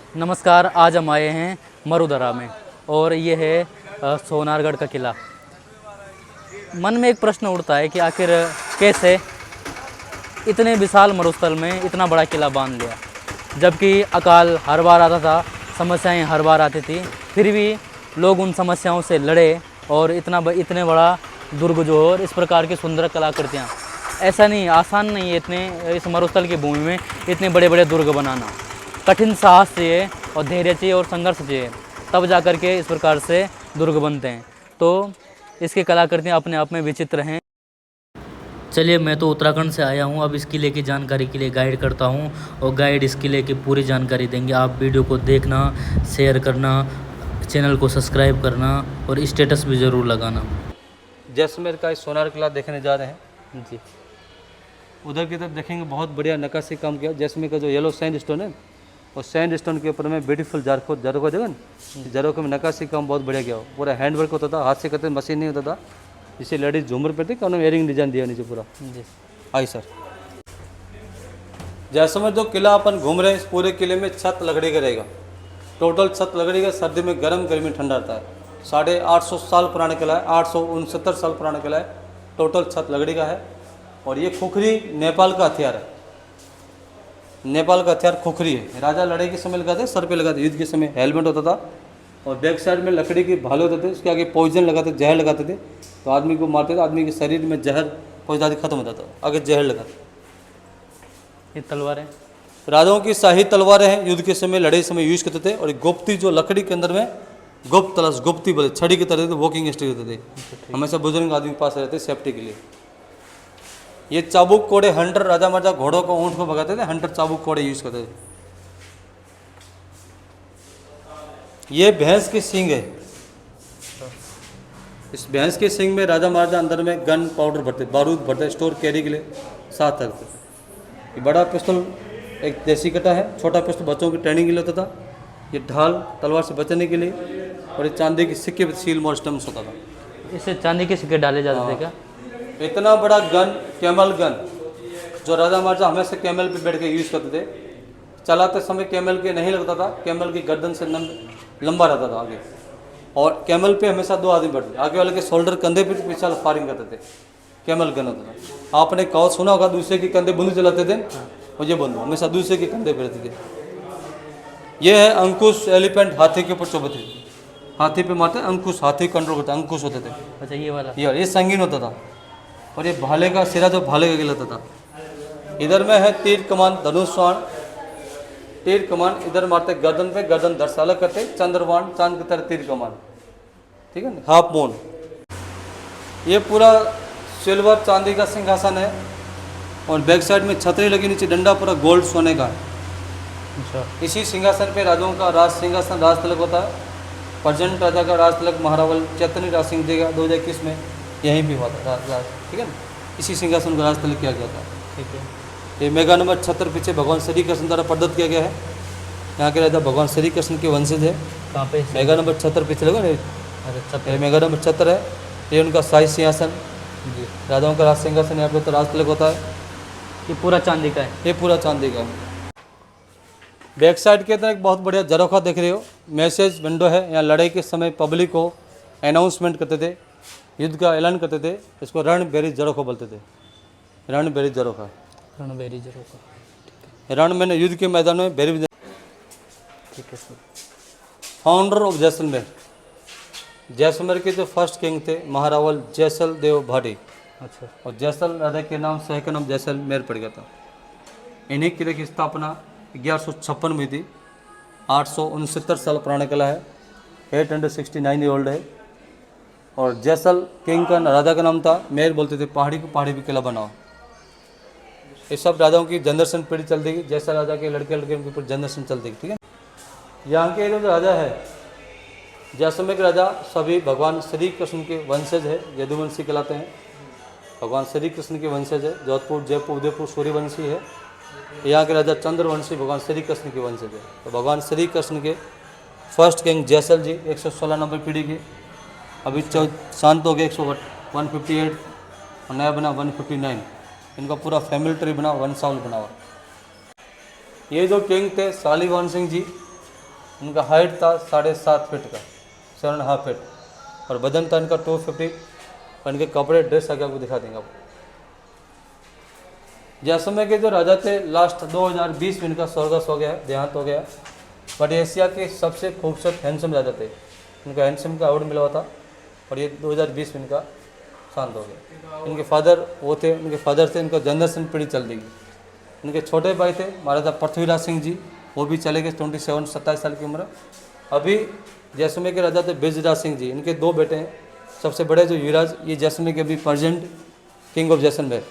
नमस्कार। आज हम आए हैं मरुधरा में और ये है सोनारगढ़ का किला। मन में एक प्रश्न उठता है कि आखिर कैसे इतने विशाल मरुस्थल में इतना बड़ा किला बांध लिया, जबकि अकाल हर बार आता था, समस्याएं हर बार आती थी, फिर भी लोग उन समस्याओं से लड़े और इतने बड़ा दुर्ग जो और इस प्रकार की सुंदर कलाकृतियाँ, ऐसा नहीं, आसान नहीं है इतने इस मरुस्थल की भूमि में इतने बड़े बड़े दुर्ग बनाना। कठिन साहस चाहिए और धैर्य चाहिए और संघर्ष चाहिए, तब जा कर के इस प्रकार से दुर्ग बनते हैं। तो इसकी कलाकृतियाँ अपने आप में विचित्र हैं। चलिए, मैं तो उत्तराखंड से आया हूँ, अब इस किले की जानकारी के लिए गाइड करता हूँ और गाइड इस किले की पूरी जानकारी देंगे। आप वीडियो को देखना, शेयर करना, चैनल को सब्सक्राइब करना और स्टेटस भी ज़रूर लगाना। जैसलमेर का इस सोनार किला देखने जा रहे हैं जी। उधर की तरफ देखेंगे, बहुत बढ़िया नक्काशी काम किया। जैसलमेर का जो येलो सैंड स्टोन है, और सैंड स्टोन के ऊपर में ब्यूटीफुल जरखो जगह ना, जरखो में नक्काशी काम बहुत बढ़िया किया। पूरा हैंड वर्क होता था, हाथ से करते, मशीन नहीं होता था। इसे लेडीज झूमर पे थे, उन्होंने एयरिंग डिजाइन दिया नीचे पूरा। जी। आई सर, जैसलमेर जो किला अपन घूम रहे हैं, इस पूरे किले में छत लकड़ी का रहेगा। टोटल छत लकड़ी का, सर्दी में गर्म, गर्मी ठंडा रहता है। 850 साल पुराना किला है, 869 साल पुराना किला है। टोटल छत लकड़ी का है। और ये खुखरी नेपाल का हथियार है। नेपाल का हथियार खुखरी है। राजा लड़ाई के समय लगाते, सर पे लगाते, युद्ध के समय हेलमेट होता था और बैक साइड में लकड़ी के भाले होते थे, उसके आगे पॉइजन लगाते, जहर लगाते थे। तो आदमी को मारते थे, आदमी के शरीर में जहर पहुँच खत्म हो जाता, आगे जहर लगाते। ये तलवारें राजाओं की शाही तलवारें हैं, युद्ध के समय, लड़ाई समय यूज करते थे। और गुप्ती जो लकड़ी के अंदर में गुप्त तलाश, गुप्ती बोले, छड़ी की तरह थे, वॉकिंग स्टिक होते थे, हमेशा बुजुर्ग आदमी के पास रहते सेफ्टी के लिए। ये चाबुक कोड़े, हंटर, राजा महाराजा घोड़ों को, ऊँट को भगाते थे, हंटर चाबुक कोड़े यूज करते थे। ये भैंस की सींग है। इस भैंस के सींग में राजा महाराजा अंदर में गन पाउडर भरते, बारूद भरते, स्टोर कैरी के लिए साथ रखते। ये बड़ा पिस्तौल एक देसी कटा है, छोटा पिस्तौल बच्चों की ट्रेनिंग के लिए होता था। ये ढाल तलवार से बचने के लिए, और ये चांदी के सिक्के पे सील मोर स्टम्स होता था। इससे चांदी के सिक्के डाले जाते थे क्या? इतना बड़ा गन, कैमल गन, जो राजा महाराजा हमेशा कैमल पे बैठ के यूज़ करते थे। चलाते समय कैमल के नहीं लगता था, कैमल की गर्दन से लंबा रहता था आगे। और कैमल पे हमेशा 2 आदमी बैठते, आगे वाले के शोल्डर, कंधे पे पीछे वाला फायरिंग करते थे। कैमल गन होता था। आपने कहो सुना होगा, दूसरे के कंधे बंदूक चलाते थे, और ये बंदूक हमेशा दूसरे के कंधे पे रहते थे। ये है अंकुश, एलिफेंट, हाथी के ऊपर चौबते, हाथी पे मारते, अंकुश, हाथी कंट्रोल करते, अंकुश होते थे। अच्छा, ये वाला। ये संगीन होता था। और ये भाले का सिरा, जो भाले का गिलाता था। इधर में है तीर कमान, धनुष बाण, तीर कमान इधर मारते गर्दन पे, गर्दन दर्शाला करते, चंद्रबाण, चांद की तरह तीर कमान, ठीक है ना, हाफ मून। ये पूरा सिल्वर चांदी का सिंहासन है, और बैक साइड में छतरी लगी, नीचे डंडा पूरा गोल्ड सोने का है। अच्छा। इसी सिंहासन पे राजाओं का राज सिंहासन, राज तिलक होता है। प्रेजेंट राजा का राज तिलक महारावल चैतन्य राज सिंह देगा 2021 में यहीं भी हुआ था राज, ठीक है ना। इसी सिंहासन का राज तिलक किया गया था। ठीक है। ये मेगा नंबर 76 पीछे भगवान श्री कृष्ण द्वारा प्रदत्त किया गया है। यहाँ के राजा भगवान श्री कृष्ण के वंशज है। कहाँ पे? मेगा नंबर 76 पीछे लगा ना, अच्छा, मेगा नंबर 76 है। ये उनका शाही सिंहासन, जी। राजाओं का राज सिंहासन, यहाँ पे तो राज तिलक होता है। ये पूरा चांदी का है? ये पूरा चांदी का है। बैक साइड के अंदर एक बहुत बढ़िया झरोखा देख रहे हो, मैसेज विंडो है। यहाँ लड़ाई के समय पब्लिक को अनाउंसमेंट करते थे, युद्ध का ऐलान करते थे। इसको रणबेरी झरोखा बोलते थे, रणबेरी झरोखा। रणबेरी झरोखा। रण में युद्ध के मैदान में बेरी। ठीक है sir. Founder of Jaisalmer, Jaisalmer के जो फर्स्ट किंग थे महारावल जैसल देव भाटी। अच्छा। और जैसल राजा के नाम से का नाम जैसलमेर पड़ गया था। इन्हीं किले की स्थापना 1156 में थी। 869 साल पुराना किला है, 869 ईयर ओल्ड है। और जैसल किंग का राजा का नाम था, मेयर बोलते थे, पहाड़ी को पहाड़ी भी किला बनाओ। ये सब राजाओं की जनरेशन पीढ़ी चलती गई। जैसा राजा के लड़के लड़के उनके ऊपर जनरेशन चलती गई, ठीक है। यहाँ के जो राजा है, जैसलमेर के राजा सभी भगवान श्री कृष्ण के वंशज है, यदुवंशी कहलाते हैं। भगवान श्री कृष्ण के वंशज है। जोधपुर, जयपुर, उदयपुर सूर्यवंशी है। यहाँ के राजा चंद्रवंशी भगवान श्री कृष्ण के वंशज है। तो भगवान श्री कृष्ण के फर्स्ट किंग जैसल जी 116 नंबर पीढ़ी के, अभी शांत हो गए 158, और नया बना 159। इनका पूरा फैमिली ट्री बना, वंशावल बना हुआ। ये जो किंग थे शालीवान सिंह जी, उनका हाइट था 7.5 फीट का, 7.5 फीट, और वजन था इनका 250। और इनके कपड़े ड्रेस आगे आपको दिखा देंगे आपको। जैसलमेर के जो राजा थे लास्ट 2020 में इनका स्वर्गस्थ हो गया है, देहांत हो गया। बट एशिया के सबसे खूबसूरत हैंडसम राजा थे, इनका हैंडसम का अवार्ड मिला हुआ था, और ये 2020 में इनका शांत हो गया। इनके फादर वो थे, इनके फादर से इनका जनरेशन पीढ़ी चल देगी। इनके छोटे भाई थे महाराजा पृथ्वीराज सिंह जी, वो भी चले गए 27 साल की उम्र। अभी जैसलमेर के राजा थे बिजराज सिंह जी, इनके 2 बेटे हैं। सबसे बड़े जो युवराज, ये जैसलमेर के अभी प्रेजेंट किंग ऑफ जैसलमेर,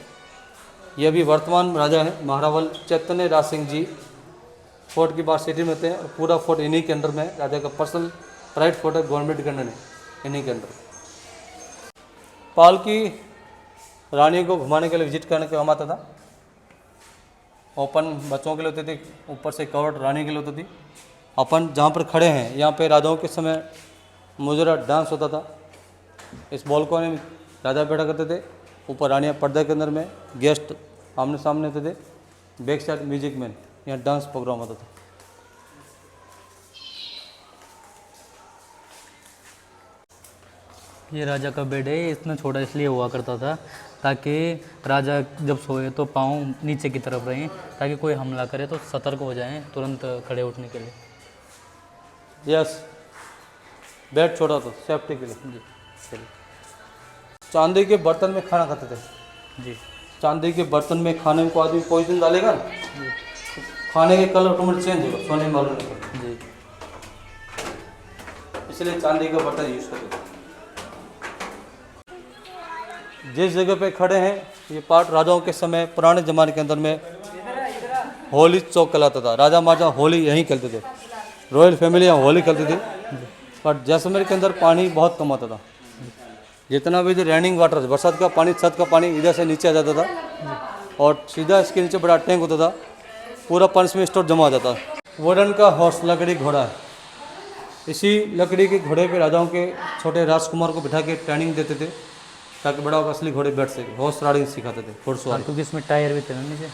ये अभी वर्तमान राजा है महारावल चैतन्य राज सिंह जी। फोर्ट की बात सिटी में थे, और पूरा फोर्ट इन्हीं के अंडर में है। राजा का पर्सनल प्राइवेट फोर्ट है, गवर्नमेंट के अंडर है, इन्हीं के अंडर। पालकी रानियों को घुमाने के लिए विजिट करने के काम आता था। ओपन बच्चों के लिए होती थी, ऊपर से कवर्ड रानी के लिए होती थी। अपन जहाँ पर खड़े हैं यहाँ पे राजाओं के समय मुजरा डांस होता था। इस बालकनी में राजा बैठा करते थे, ऊपर रानियाँ पर्दे के अंदर में, गेस्ट आमने सामने होते थे, बैक साइड म्यूजिक मैन, यहाँ डांस प्रोग्राम होता था। ये राजा का बेड है, इतना छोटा इसलिए हुआ करता था ताकि राजा जब सोए तो पाँव नीचे की तरफ रहें, ताकि कोई हमला करे तो सतर्क हो जाएं तुरंत खड़े उठने के लिए। यस, बेड छोटा था सेफ्टी के लिए। जी चलिए। चांदी के बर्तन में खाना खाते थे जी। चांदी के बर्तन में खाने में कोई आदमी पॉइजन डालेगा ना, खाने के कलर ऑटोमेटिक चेंज होगा, सोने में मालूम नहीं पड़ेगा। जी। इसलिए चांदी का बर्तन यूज करते थे। जिस जगह पे खड़े हैं ये पार्ट राजाओं के समय पुराने ज़माने के अंदर में होली चौक कहलाता था। राजा महाराजा होली यहीं खेलते थे, रॉयल फैमिली यहाँ होली खेलती थी। पर जैसलमेर के अंदर पानी बहुत कम आता था। जितना भी जो रेनिंग वाटर, बरसात का पानी, छत का पानी इधर से नीचे आ जाता था, और सीधा इसके नीचे बड़ा टैंक होता था, पूरा पानी इसमें स्टोर जमा हो जाता। वुडन का हॉर्स, लकड़ी घोड़ा है। इसी लकड़ी के घोड़े पे राजाओं के छोटे राजकुमार को बिठा के ट्रेनिंग देते थे, ताकि बड़ा होकर असली घोड़े बैठ सके। हॉर्स राइडिंग सिखाते थे, घुड़सवारी। क्योंकि इसमें टायर भी थे ना नीचे।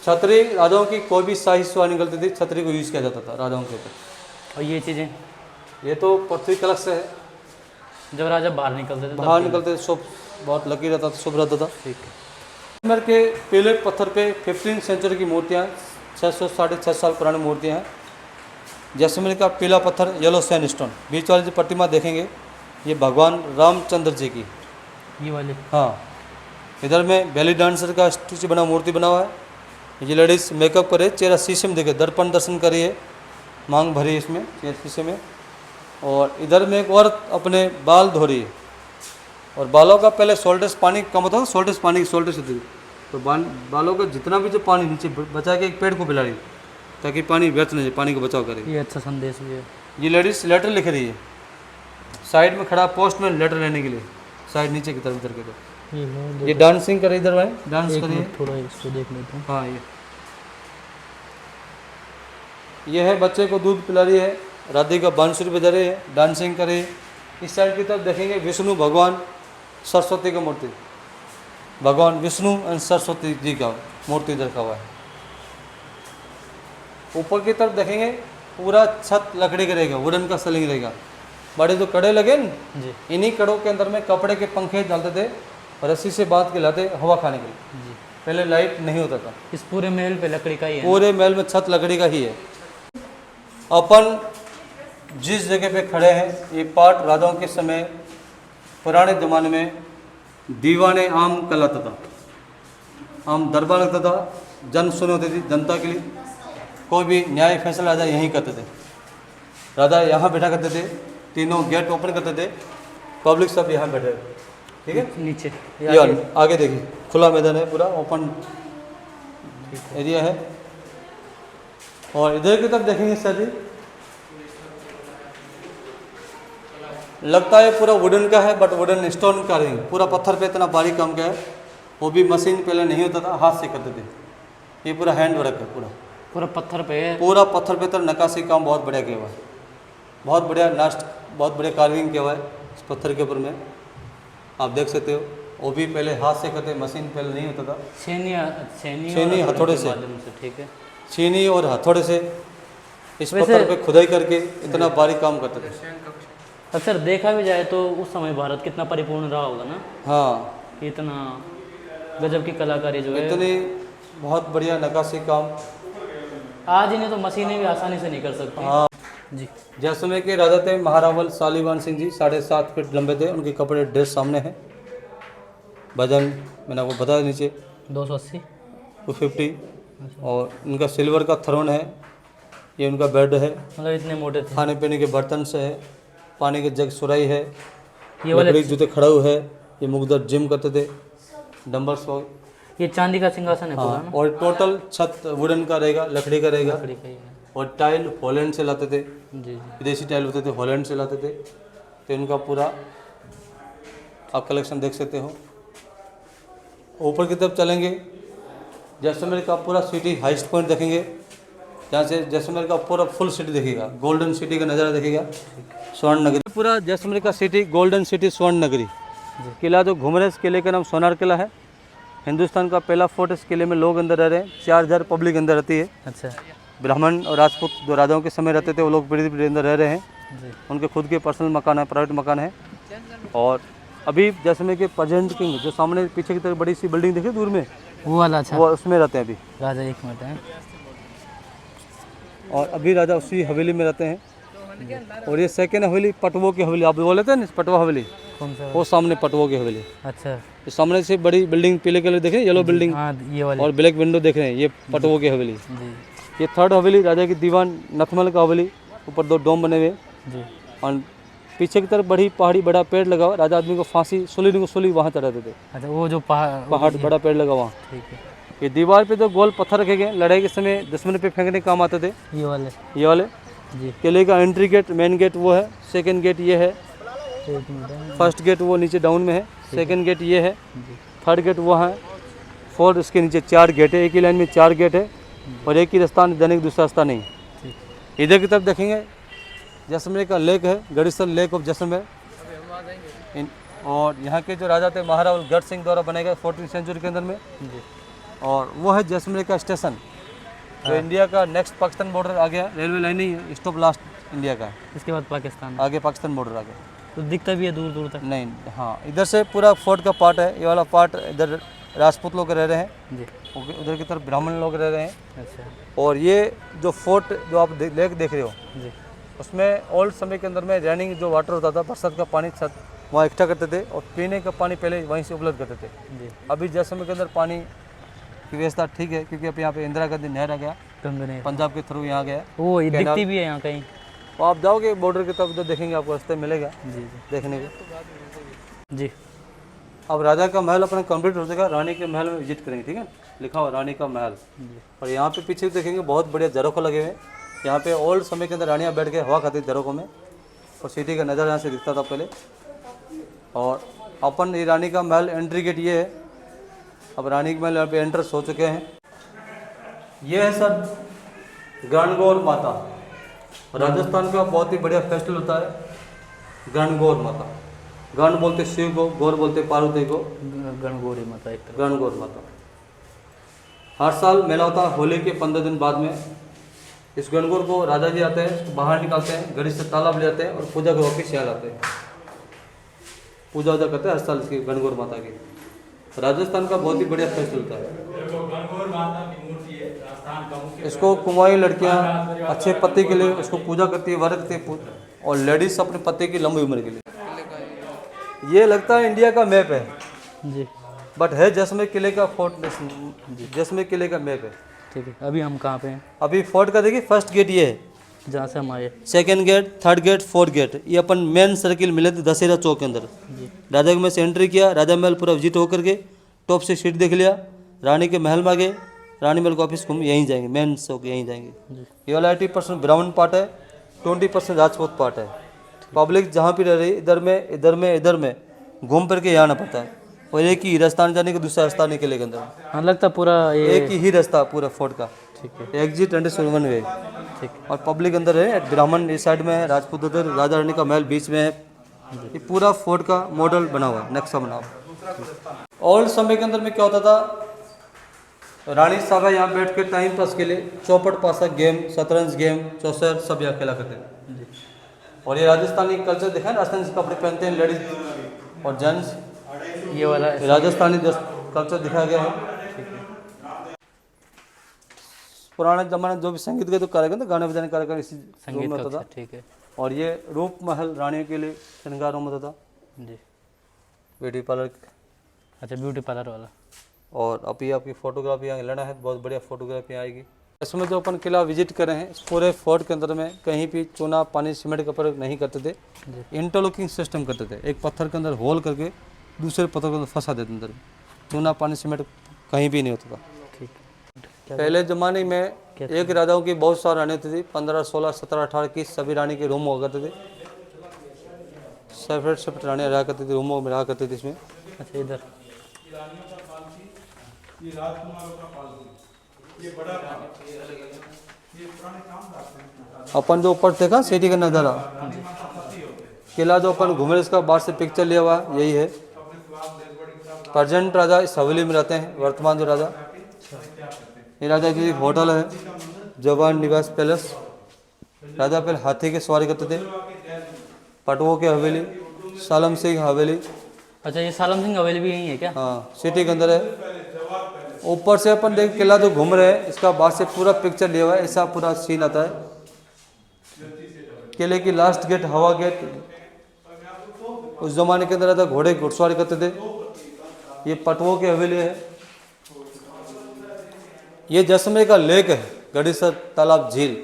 छतरी, राजाओं की कोई भी शाही सभा निकलती थी, छतरी को यूज़ किया जाता था राजाओं के ऊपर। और ये चीज़ें, ये तो पृथ्वी कलश से है। जब राजा बाहर निकलते थे बाहर निकलते थे, शुभ, बहुत लकी रहता था, शुभ रहता था। ठीक है। जैसलमेर के पीले पत्थर पे 15वीं सेंचुरी की मूर्तियाँ, 600 साढ़े 6 साल पुरानी मूर्तियाँ हैं। जैसलमेर का पीला पत्थर, येलो सैंडस्टोन। बीच वाली जो प्रतिमा देखेंगे ये भगवान रामचंद्र जी की, ये वाले। हाँ। इधर में बेली डांसर का स्टैचू बना, मूर्ति बना हुआ है। ये लेडीज़ मेकअप करे, चेहरा शीशे में देखे, दर्पण दर्शन करिए, मांग भरी इसमें शीशे में। और इधर में एक औरत अपने बाल धो रही है, और बालों का पहले सोल्टेस पानी कम होता था, सोल्टेस पानी की सोल्टेस होती थी, तो बालों का जितना भी जो पानी नीचे बचा के एक पेड़ को पिला रही, ताकि पानी व्यर्थ नहीं जाए, पानी को बचाव करे। ये अच्छा संदेश भी है। ये लेडीज़ लेटर लिख रही है, साइड में खड़ा पोस्ट में लेटर लेने के लिए, साइड नीचे की तरफ इधर के तरफ। ये डांसिंग करे, इधर भाई डांस करिए, थोड़ा इसको देख लेते हैं। हाँ। ये है बच्चे को दूध पिला रही है, राधिका बांसुरी बजा रही है, डांसिंग करे। इस साइड की तरफ देखेंगे विष्णु भगवान सरस्वती का मूर्ति, भगवान विष्णु एंड सरस्वती जी का मूर्ति रखा हुआ है। ऊपर की तरफ देखेंगे पूरा छत लकड़ी का रहेगा, वुडन का सीलिंग रहेगा। बड़े जो कड़े लगे न जी, इन्हीं कड़ों के अंदर में कपड़े के पंखे डालते थे, रस्सी से बांध के लाते हवा खाने के लिए। जी। पहले लाइट नहीं होता था। इस पूरे महल पे लकड़ी का ही है। पूरे महल में छत लकड़ी का ही है। अपन जिस जगह पे खड़े हैं ये पार्ट राजाओं के समय पुराने ज़माने में दीवाने आम कहलाता था। आम दरबार लगता था, जन सुने होती थी जनता के लिए, कोई भी न्याय फैसला राजा यहीं करते थे। राजा यहाँ बैठा करते थे, तीनों गेट ओपन करते थे, पब्लिक सब यहाँ बैठे। ठीक है, नीचे ये आगे देखिए खुला मैदान है, पूरा ओपन एरिया है। और इधर की तरफ देखेंगे सर जी, लगता है पूरा वुडन का है, बट वुडन स्टोन का नहीं, पूरा पत्थर पे इतना बारीक काम किया है। वो भी मशीन पहले नहीं होता था, हाथ से करते थे। ये पूरा हैंड वर्क है, पूरा पत्थर पे है। पूरा पत्थर पे तो नक्काशी काम बहुत बढ़िया किया हुआ है, बहुत बढ़िया लास्ट, बहुत बढ़िया कार्विंग किया हुआ है इस पत्थर के ऊपर में, आप देख सकते हो। वो भी पहले हाथ से करते, मशीन पहले नहीं होता था। छेनी हथौड़े से, ठीक है। छीनी और हथौड़े से इस पत्थर पे खुदाई करके इतना बारीक काम करते थे। अक्सर देखा भी जाए तो उस समय भारत कितना परिपूर्ण रहा होगा ना, हाँ, कि इतना गजब की कलाकारी जो है। इतनी बहुत बढ़िया नक्काशी काम। आज इन्हें तो मशीनें भी आसानी से नहीं कर सकती। हाँ जी। जैसलमेर के राजा थे महारावल शालीवान सिंह जी, 7.5 फीट लंबे थे। उनके कपड़े ड्रेस सामने हैं। वजन मैंने आपको बताया नीचे 280 250। और उनका सिल्वर का थ्रोन है। ये उनका बेड है। मतलब इतने मोटे थे। खाने पीने के बर्तन से है। पानी के जग सुराई है। ये वाले लकड़ी के जूते खड़ाऊ है। ये मुकदर जिम करते थे। डंबल्स को। ये चांदी का सिंहासन है पूरा हाँ, ना। और टोटल छत वुडन का रहेगा, लकड़ी का रहेगा। लकड़ी का ही है। और टाइल हॉलैंड से लाते थे। जी जी। विदेशी टाइल होते थे, हॉलैंड से लाते थे। तो इनका पूरा आप कलेक्शन देख सकते हो। ऊपर की तरफ चलेंगे, जैसलमेर का पूरा सिटी हाईएस्ट पॉइंट देखेंगे, जहाँ से जैसलमेर का पूरा फुल सिटी देखिएगा, गोल्डन सिटी का नज़ारा देखिएगा, स्वर्ण नगरी। पूरा जैसलमेर का सिटी गोल्डन सिटी, स्वर्ण नगरी। किला जो घूम रहे हैं, इस किले का नाम सोनार किला है। हिंदुस्तान का पहला फोर्ट। इस किले में लोग अंदर रह रहे हैं। 4000 पब्लिक अंदर रहती है। अच्छा ब्राह्मण और राजपूत जो राजाओं के समय रहते थे, वो लोग पीढ़ी पीढ़ी अंदर रह रहे हैं। जी। उनके खुद के पर्सनल मकान है, प्राइवेट मकान है। और अभी जैसलमेर के प्रेजेंट किंग जो सामने पीछे की तरफ बड़ी सी बिल्डिंग देखिए दूर में, वो वाला। अच्छा वो उसमें रहते हैं अभी। राजा एक मिनट है। और अभी राजा उसी हवेली में रहते हैं। और ये सेकेंड हवेली पटवों की हवेली, आप बोले थे ना पटवा हवेली, कौन सा? वो सामने पटवों की हवेली। अच्छा तो सामने से बड़ी बिल्डिंग पीले कलर देख रहे हैं, येलो बिल्डिंग हाँ ये वाली। और ब्लैक विंडो देख रहे हैं, ये पटवों की हवेली। जी ये थर्ड हवेली राजा की दीवान नथमल का हवेली, ऊपर 2 डोम बने हुए। जी। और पीछे की तरफ बड़ी पहाड़ी, बड़ा पेड़ लगा हुआ। राजा आदमी को फांसी सूली वहाँ चढ़ाते थे। अच्छा वो जो पहाड़ बड़ा पेड़ लगा वहाँ। ठीक है। ये दीवार पे जो गोल पत्थर रखे गए, लड़ाई के समय दुश्मन पे फेंकने के काम आते थे, ये वाले। ये वाले। जी किले का एंट्री गेट, मेन गेट वो है। सेकंड गेट ये है। एक मिनट है। फर्स्ट गेट वो नीचे डाउन में है। सेकंड गेट ये है। थर्ड गेट वो है। फोर्थ इसके नीचे 4 गेट है। एक ही लाइन में 4 गेट है। और एक ही रास्ता, जाने का दूसरा रास्ता नहीं। ठीक। इधर की तरफ देखेंगे, जैसलमेर का लेक है, गढ़ीसर लेक ऑफ जैसलमेर। और यहाँ के जो राजा थे महारावल गढ़ सिंह द्वारा बनाए गए 14वीं सेंचुरी के अंदर में। जी। और वो है जैसलमेर का स्टेशन, जो इंडिया का नेक्स्ट पाकिस्तान बॉर्डर आ गया। रेलवे लाइन नहीं है, स्टॉप लास्ट इंडिया का है। इसके बाद पाकिस्तान। आगे पाकिस्तान बॉर्डर आ गया। तो दिखता भी है दूर दूर तक। नहीं, हाँ, इधर से पूरा फोर्ट का पार्ट है। ये वाला पार्ट इधर राजपूत लोग रह रहे हैं। जी। उधर की तरफ ब्राह्मण लोग रह रहे हैं। अच्छा। और ये जो फोर्ट जो आप लेक देख रहे हो, जी। उसमें ओल्ड समय के अंदर में रेनिंग जो वाटर होता था, बरसात का पानी छत वहाँ इकट्ठा करते थे और पीने का पानी पहले वहीं से उपलब्ध करते थे। जी। अभी जैसलमेर के अंदर पानी की व्यवस्था ठीक है, क्योंकि अब यहाँ पे इंदिरा गांधी नहर आ गया, गंगने। पंजाब के थ्रू यहाँ गया। वो ये दिखती भी है यहाँ कहीं। तो आप जाओगे बॉर्डर की तरफ, उधर देखेंगे आपको रास्ते मिलेगा जी जी। देखने को। जी। अब राजा का महल अपना कंप्लीट हो जाएगा, रानी के महल में विजिट करेंगे। ठीक है, लिखा हुआ रानी का महल। और यहाँ पे पीछे देखेंगे बहुत बढ़िया झरोखे लगे हुए हैं। यहाँ पे ओल्ड समय के अंदर रानियाँ बैठ के हवा खाती थी झरोखों में, और सिटी का नज़ारा यहाँ से दिखता था पहले। और अपन ये रानी का महल एंट्री गेट ये है। अब रानी के महल यहाँ पे एंट्रेंस हो चुके हैं। ये है सर गणगौर माता। राजस्थान का बहुत ही बढ़िया फेस्टिवल होता है गणगौर माता। गण बोलते शिव को, गौर बोलते पार्वती को। गणगौरी माता एक तरफ। गणगौर माता। हर साल मेला होता है होली के 15 दिन बाद में। इस गणगौर को राजा जी आते हैं, इसको बाहर निकालते हैं, गढ़ी से तालाब ले जाते हैं और पूजा के वापिस यहाँ लाते हैं। पूजा वूजा करते हैं हर साल इसकी गणगौर माता की। राजस्थान का बहुत ही बढ़िया फेस्टिवल होता है। इसको कुंवारी लड़कियाँ अच्छे पति के लिए इसको पूजा करती है, व्रत करती है, और लेडीज अपने पति की लंबी उम्र के लिए। ये लगता है इंडिया का मैप है जी, बट है जैसलमेर किले का फोर्ट। जैसलमेर किले का मैप है। ठीक है। अभी हम कहाँ पे हैं? अभी फोर्ट का देखिए, फर्स्ट गेट ये है, जहाँ से हम आए। Second gate, third gate, fourth gate. ये अपन मेन सर्किल मिले थे दशहरा चौक के अंदर। राजा के में से एंट्री किया, राजा महल पूरा विजिट होकर के टॉप से सीट देख लिया, रानी के महल में आ गए, रानी महल का ऑफिस घूम यहीं जाएंगे, मेन चौक यहीं जाएंगे। ये वाला 80% ब्राह्मण पार्ट है, 20% राजपूत पार्ट है। पब्लिक जहाँ भी रह रही है इधर में घूम फिर के यहाँ आना पड़ता है। और एक ही रास्ता जाने का, दूसरा रास्ता निकले के अंदर। हाँ लगता पूरा ये एक ही रास्ता पूरा फोर्ट का। ठीक है। एग्जिट एंड 1 वे। ठीक। और पब्लिक अंदर है, ब्राह्मण इस साइड में है, राजपूत उधर, राजा रानी का महल बीच में है। ये पूरा फोर्ट का मॉडल बना हुआ है, नक्शा बना हुआ। ओल्ड समय के अंदर में क्या होता था, रानी साहब है यहाँ बैठ के टाइम पास के लिए चौपट पासा गेम, शतरंज गेम, चौसर सब यहाँ खेला करते हैं। और ये राजस्थानी कल्चर देखा है, राजस्थानी कपड़े पहनते हैं लेडीज और जेंट्स। ये वाला राजस्थानी कल्चर दिखाया गया है। पुराने जमाने में जो भी संगीत के तो कार्यक्रम, गाने बजाने कार्यक्रम इसी रूम में होता था। ठीक है और ये रूप महल रानियों के लिए श्रृंगार रूम होता था जी। Beauty parlour. अच्छा, ब्यूटी पार्लर वाला। और अभी आपकी फोटोग्राफी यहाँ लेना है, बहुत बढ़िया फोटोग्राफी आएगी। इसमें जो अपन किला विजिट करे हैं, इस पूरे फोर्ट के अंदर में कहीं भी चूना पानी सीमेंट का प्रयोग नहीं करते थे, इंटरलॉकिंग सिस्टम करते थे। एक पत्थर के अंदर होल करके दूसरे पत्थर के अंदर फंसा देते अंदर। चूना पानी सीमेंट कहीं भी नहीं होता था। ठीक। पहले ज़माने में एक राजाओं की बहुत सारी रानी होती थी, 15, 16, 17, 18 की सभी रानी के रूम हुआ करते थे। सेपरेट सेपरेट रानियाँ रहा करती थी, रूमों में रहा करती थी इसमें। अच्छा, इधर अपन जो ऊपर देखा सिटी का नज़ारा, किला जो अपन घूमे इसका बाहर से पिक्चर लिया हुआ यही है। प्रेजेंट राजा इस हवेली में रहते हैं, वर्तमान जो राजा। ये राजा की होटल है, जवान निवास पैलेस। राजा पहले हाथी की सवारी करते थे। पटवों की हवेली, सालम सिंह हवेली। अच्छा, ये सालम सिंह हवेली भी यही है क्या? हाँ, सिटी के अंदर है। ऊपर से अपन देख किला जो घूम रहे हैं, इसका बाहर से पूरा पिक्चर लिया हुआ है, ऐसा पूरा सीन आता है। किले की लास्ट गेट हवा गेट, उस जमाने के अंदर था, घोड़े घुड़सवारी करते थे। ये पटवों की हवेली है। ये जैसलमेर का लेक है, गड़ीसर तालाब झील,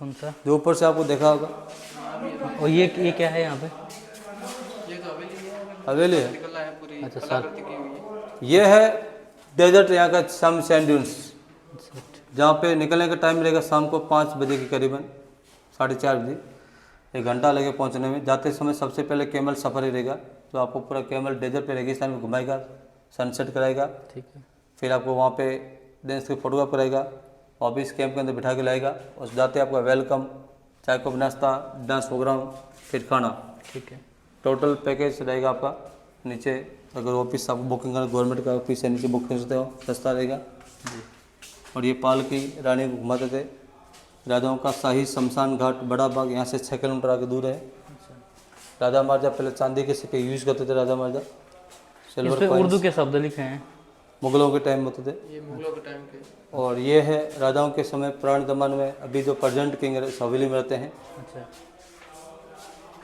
कौन सा? जो ऊपर से आपको देखा होगा। और ये क्या है यहाँ पे? हवेली है। अच्छा, सर ये है डेजर्ट, यहाँ का सम सैंड ड्यून्स, जहाँ पे निकलने का टाइम रहेगा शाम को 5 बजे के करीबन, 4:30 बजे। 1 घंटा लगे पहुँचने में। जाते समय सबसे पहले कैमल सफारी रहेगा, तो आपको पूरा कैमल डेजर्ट पे रेगिस्तान में घुमाएगा, सनसेट कराएगा। ठीक है। फिर आपको वहाँ पे डेंस की फोटोग्राफ कराएगा, ऑफिस कैंप के अंदर बिठा के लाएगा। और जाते आपका वेलकम, चाय कप नाश्ता, डांस प्रोग्राम, फिर खाना। ठीक है। टोटल पैकेज रहेगा आपका। नीचे अगर ऑफिस आप बुकिंग करना, गवर्नमेंट का ऑफिस है, नीचे बुक कर सकते हो, सस्ता रहेगा। और ये पाल की रानी को घुमाते थे। राजाओं का शाही शमशान घाट बड़ा बाग यहाँ से 6 किलोमीटर आगे दूर है। राजा महाराजा पहले चांदी के सिक्के यूज करते थे, राजा महाराजा। इस पे सिल्वर उर्दू के शब्द लिखे हैं, मुगलों के टाइम में होते थे। ये मुगलों के टाइम के। और ये है राजाओं के समय पुराने ज़माने में, अभी जो प्रेजेंट किंग हवेली में रहते हैं। अच्छा,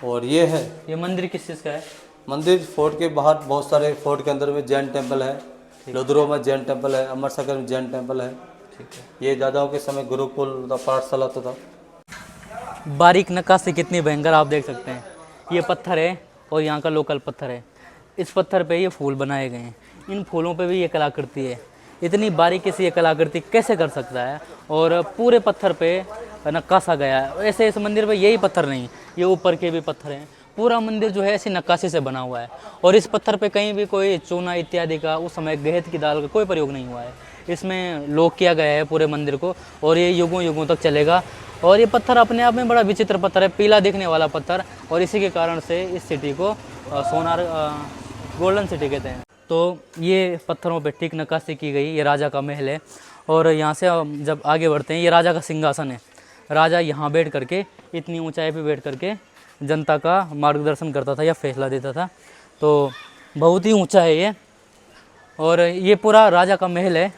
और ये है ये मंदिर किस चीज़ का है? मंदिर। फोर्ट के बाहर बहुत सारे, फोर्ट के अंदर में जैन टेम्पल है, लुधरो में जैन टेम्पल है, अमरसगर में जैन टेम्पल है। ठीक है। ये राजाओं के समय गुरुकुल पाठशाला होता था। बारीक नक्काशी कितनी भयंकर आप देख सकते हैं। ये पत्थर है और यहाँ का लोकल पत्थर है। इस पत्थर पे ये फूल बनाए गए हैं। इन फूलों पे भी ये कलाकृति है। इतनी बारीकी से ये कलाकृति कैसे कर सकता है? और पूरे पत्थर पे नक्काशा गया है। ऐसे इस मंदिर पे यही पत्थर नहीं, ये ऊपर के भी पत्थर हैं। पूरा मंदिर जो है ऐसी नक्काशी से बना हुआ है। और इस पत्थर पे कहीं भी कोई चूना इत्यादि का, उस समय गेहत की दाल का कोई प्रयोग नहीं हुआ है। इसमें लोक किया गया है पूरे मंदिर को, और ये युगों युगों तक चलेगा। और ये पत्थर अपने आप में बड़ा विचित्र पत्थर है, पीला दिखने वाला पत्थर। और इसी के कारण से इस सिटी को सोनार गोल्डन सिटी कहते हैं। तो ये पत्थरों पे ठीक नक्काशी की गई। ये राजा का महल है। और यहाँ से हम जब आगे बढ़ते हैं, ये राजा का सिंहासन है। राजा यहाँ बैठ करके, इतनी ऊंचाई पे बैठ करके जनता का मार्गदर्शन करता था या फैसला देता था। तो बहुत ही ऊंचा है ये। और ये पूरा राजा का महल है।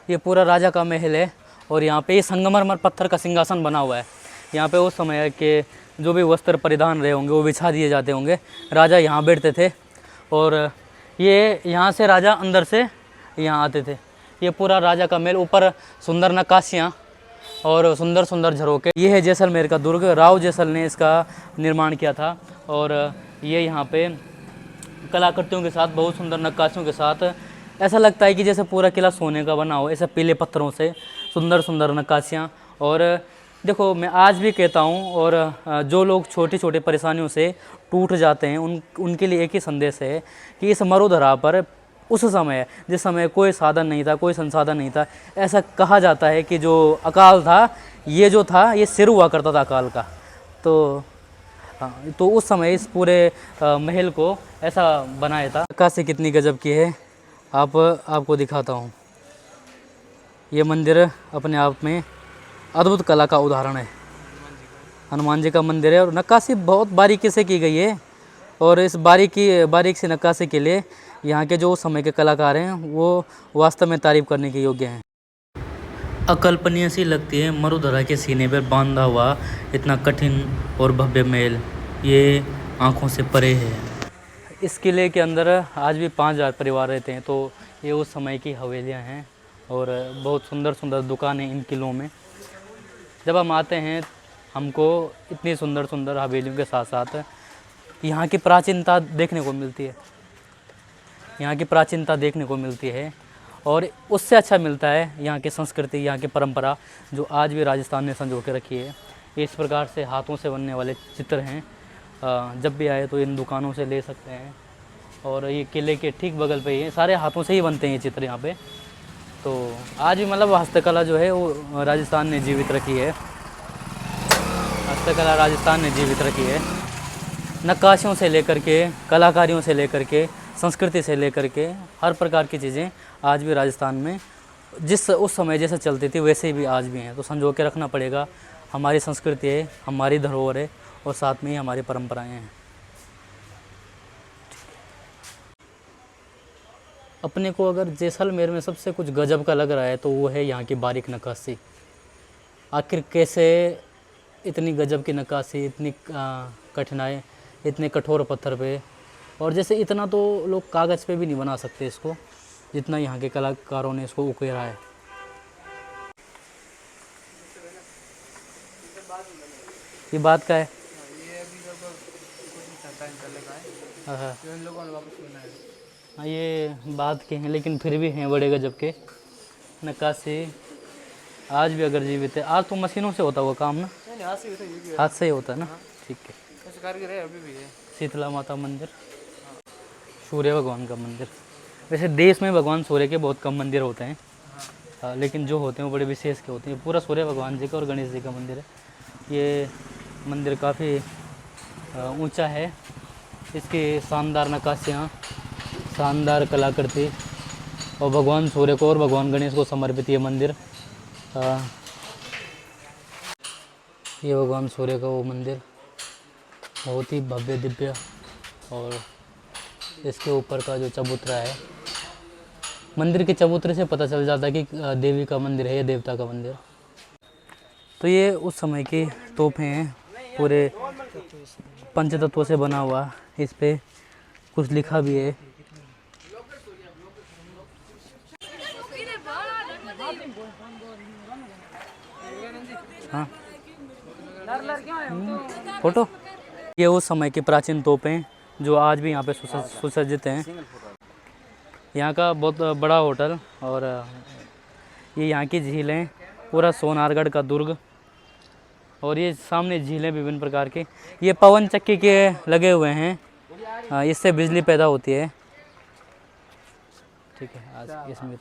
ये पूरा राजा का महल है। और यहाँ पे ये संगमरमर पत्थर का सिंहासन बना हुआ है। यहाँ पे उस समय के जो भी वस्त्र परिधान रहे होंगे वो बिछा दिए जाते होंगे। राजा यहाँ बैठते थे। और ये यहाँ से राजा अंदर से यहाँ आते थे। ये पूरा राजा का महल, ऊपर सुंदर नक्काशियाँ और सुंदर सुंदर झरोके। ये है जैसलमेर का दुर्ग। राव जैसल ने इसका निर्माण किया था। और ये यहाँ पे कलाकृतियों के साथ, बहुत सुंदर नक्काशियों के साथ, ऐसा लगता है कि जैसे पूरा किला सोने का बना हो, ऐसे पीले पत्थरों से सुंदर सुंदर नक्काशियाँ। और देखो, मैं आज भी कहता हूँ, और जो लोग छोटी छोटी परेशानियों से टूट जाते हैं उनके लिए एक ही संदेश है कि इस मरुधरा पर उस समय, जिस समय कोई साधन नहीं था, कोई संसाधन नहीं था, ऐसा कहा जाता है कि जो अकाल था, ये जो था, ये सिर हुआ करता था अकाल का। तो उस समय इस पूरे महल को ऐसा बनाया था। नक्काशी कितनी गजब की है, आपको दिखाता हूँ। ये मंदिर अपने आप में अद्भुत कला का उदाहरण है। हनुमान जी का मंदिर है और नक्काशी बहुत बारीकी से की गई है, और इस बारीक सी नक्काशी के लिए यहाँ के जो उस समय के कलाकार हैं वो वास्तव में तारीफ करने के योग्य हैं। अकल्पनीय सी लगती है मरुधरा के सीने पर बांधा हुआ इतना कठिन और भव्य महल, ये आँखों से परे है। इस किले के अंदर आज भी 5000 परिवार रहते हैं, तो ये उस समय की हवेलियाँ हैं और बहुत सुंदर सुंदर दुकानें इन किलों में। जब हम आते हैं हमको इतनी सुंदर सुंदर हवेलियों के साथ साथ यहाँ की प्राचीनता देखने को मिलती है, यहाँ की प्राचीनता देखने को मिलती है, और उससे अच्छा मिलता है यहाँ की संस्कृति, यहाँ की परंपरा जो आज भी राजस्थान ने संजो के रखी है। इस प्रकार से हाथों से बनने वाले चित्र हैं, जब भी आए तो इन दुकानों से ले सकते हैं। और ये किले के ठीक बगल पे ही है, सारे हाथों से ही बनते हैं ये चित्र यहाँ पे। तो आज भी मतलब हस्तकला जो है वो राजस्थान ने जीवित रखी है, हस्तकला राजस्थान ने जीवित रखी है। नक्काशियों से लेकर के, कलाकारियों से लेकर के, संस्कृति से लेकर के हर प्रकार की चीज़ें आज भी राजस्थान में जिस उस समय जैसे चलती थी वैसे भी आज भी हैं। तो संजो के रखना पड़ेगा। हमारी संस्कृति है, हमारी धरोहर है, और साथ में ही हमारी परंपराएं हैं। अपने को अगर जैसलमेर में सबसे कुछ गजब का लग रहा है तो वो है यहाँ की बारीक नक्काशी। आखिर कैसे इतनी गजब की नक्काशी, इतनी कठिनाई, इतने कठोर पत्थर पे, और जैसे इतना तो लोग कागज़ पे भी नहीं बना सकते इसको, जितना यहाँ के कलाकारों ने इसको उकेरा है। ये बात का है, हाँ ये बात के हैं, लेकिन फिर भी हैं बड़े गजब के। नक्काशी आज भी अगर जीवित है, आज तो मशीनों से होता हुआ काम ना, हाथ से ही होता है ना। ठीक है, अभी भी है। शीतला माता मंदिर, सूर्य भगवान का मंदिर। वैसे देश में भगवान सूर्य के बहुत कम मंदिर होते हैं, लेकिन जो होते हैं वो बड़े विशेष के होते हैं। पूरा सूर्य भगवान जी का और गणेश जी का मंदिर है। ये मंदिर काफ़ी ऊंचा है, इसकी शानदार नक्काशियाँ, शानदार कलाकृति, और भगवान सूर्य को और भगवान गणेश को समर्पित ये मंदिर। ये भगवान सूर्य का वो मंदिर बहुत ही भव्य दिव्य, और इसके ऊपर का जो चबूतरा है, मंदिर के चबूतरे से पता चल जाता है कि देवी का मंदिर है या देवता का मंदिर। तो ये उस समय की तोपें हैं, पूरे पंचतत्वों से बना हुआ। इस पे कुछ लिखा भी है। हाँ फोटो, ये उस समय की प्राचीन तोपें जो आज भी यहाँ पे सुसज्जित हैं। यहाँ का बहुत बड़ा होटल, और ये यहाँ की झीलें, पूरा सोनारगढ़ का दुर्ग, और ये सामने झीलें विभिन्न प्रकार की। ये पवन चक्की के लगे हुए हैं, इससे बिजली पैदा होती है। ठीक है, आज इसमें